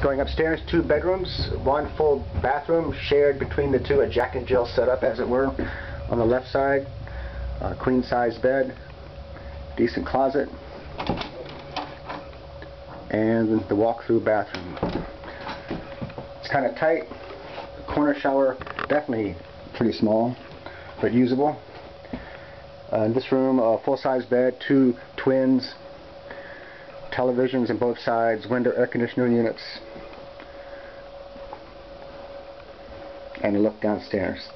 Going upstairs, 2 bedrooms, 1 full bathroom shared between the 2, a Jack and Jill setup as it were. On the left side, a queen size bed, decent closet, and the walk-through bathroom. It's kind of tight. Corner shower, definitely pretty small, but usable. In this room, a full-size bed, 2 twins, televisions on both sides, window air conditioner units, and a look downstairs.